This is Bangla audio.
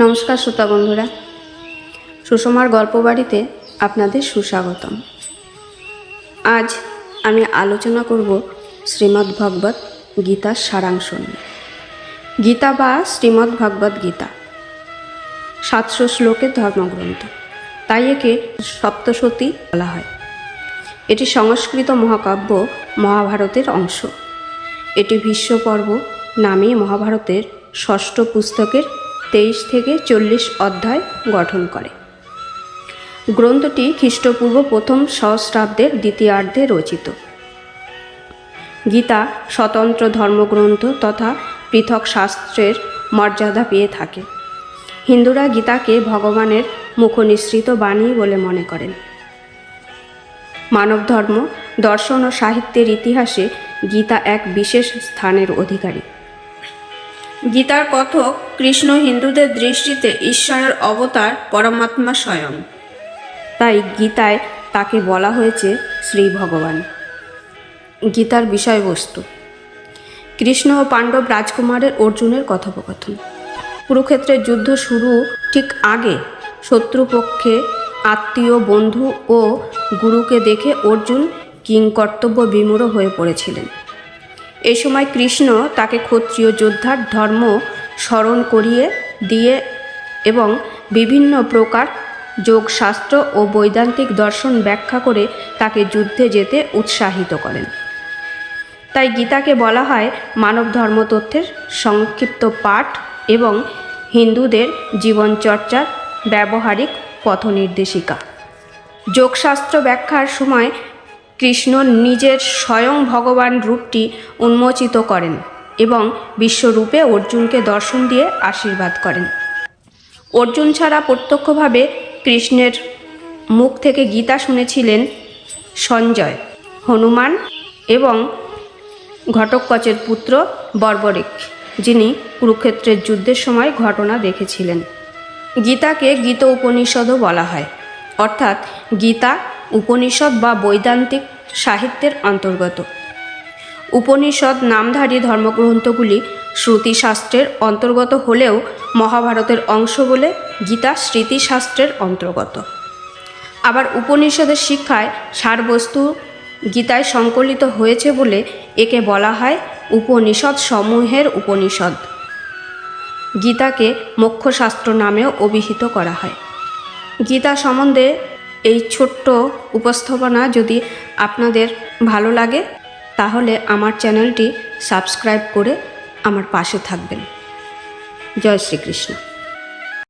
নমস্কার শ্রোতা বন্ধুরা, সুষমার গল্প বাড়িতে আপনাদের সুস্বাগতম। আজ আমি আলোচনা করব শ্রীমদ্ ভগবত গীতার সারাংশ নিয়ে। গীতা বা শ্রীমদ্ ভগবত গীতা 700 শ্লোকের ধর্মগ্রন্থ, তাই একে সপ্তশতী বলা হয়। এটি সংস্কৃত মহাকাব্য মহাভারতের অংশ। এটি ভীষ্ম পর্ব নামে মহাভারতের ষষ্ঠ পুস্তকের 23 থেকে 40 অধ্যায় গঠন করে। গ্রন্থটি খ্রিস্টপূর্ব প্রথম সহস্রাব্দের দ্বিতীয়ার্ধে রচিত। গীতা স্বতন্ত্র ধর্মগ্রন্থ তথা পৃথক শাস্ত্রের মর্যাদা পেয়ে থাকে। হিন্দুরা গীতাকে ভগবানের মুখনিসৃত বাণী বলে মনে করেন। মানব ধর্ম, দর্শন ও সাহিত্যের ইতিহাসে গীতা এক বিশেষ স্থানের অধিকারী। গীতার কথক কৃষ্ণ হিন্দুদের দৃষ্টিতে ঈশ্বরের অবতার পরমাত্মা স্বয়ং, তাই গীতায় তাকে বলা হয়েছে শ্রী ভগবান। গীতার বিষয়বস্তু: কৃষ্ণ ও পাণ্ডব রাজকুমারের অর্জুনের কথোপকথন। কুরুক্ষেত্রের যুদ্ধ শুরু ঠিক আগে শত্রুপক্ষে আত্মীয়, বন্ধু ও গুরুকে দেখে অর্জুন কিংকর্তব্য বিমূঢ় হয়ে পড়েছিলেন। এ সময় কৃষ্ণ তাকে ক্ষত্রিয় যোদ্ধার ধর্ম স্মরণ করিয়ে দিয়ে এবং বিভিন্ন প্রকার যোগশাস্ত্র ও বৈদান্তিক দর্শন ব্যাখ্যা করে তাকে যুদ্ধে যেতে উৎসাহিত করেন। তাই গীতাকে বলা হয় মানব ধর্মতত্ত্বের সংক্ষিপ্ত পাঠ এবং হিন্দুদের জীবনচর্চার ব্যবহারিক পথনির্দেশিকা। যোগশাস্ত্র ব্যাখ্যার সময় কৃষ্ণ নিজের স্বয়ং ভগবান রূপটি উন্মোচিত করেন এবং বিশ্বরূপে অর্জুনকে দর্শন দিয়ে আশীর্বাদ করেন। অর্জুন ছাড়া প্রত্যক্ষভাবে কৃষ্ণের মুখ থেকে গীতা শুনেছিলেন সঞ্জয়, হনুমান এবং ঘটোৎকচের পুত্র বর্বরিক, যিনি কুরুক্ষেত্রের যুদ্ধের সময় ঘটনা দেখেছিলেন। গীতাকে গীত উপনিষদও বলা হয়, অর্থাৎ গীতা উপনিষদ বা বৈদান্তিক সাহিত্যের অন্তর্গত। উপনিষদ নামধারী ধর্মগ্রন্থগুলি শ্রুতিশাস্ত্রের অন্তর্গত হলেও মহাভারতের অংশ বলে গীতা স্মৃতিশাস্ত্রের অন্তর্গত। আবার উপনিষদের শিক্ষায় সারবস্তু গীতায় সংকলিত হয়েছে বলে একে বলা হয় উপনিষদ সমূহের উপনিষদ। গীতাকে মোক্ষশাস্ত্র নামেও অভিহিত করা হয়। গীতা সম্বন্ধে এই ছোট্ট উপস্থাপনা যদি আপনাদের ভালো লাগে তাহলে আমার চ্যানেলটি সাবস্ক্রাইব করে আমার পাশে থাকবেন। জয় শ্রীকৃষ্ণ।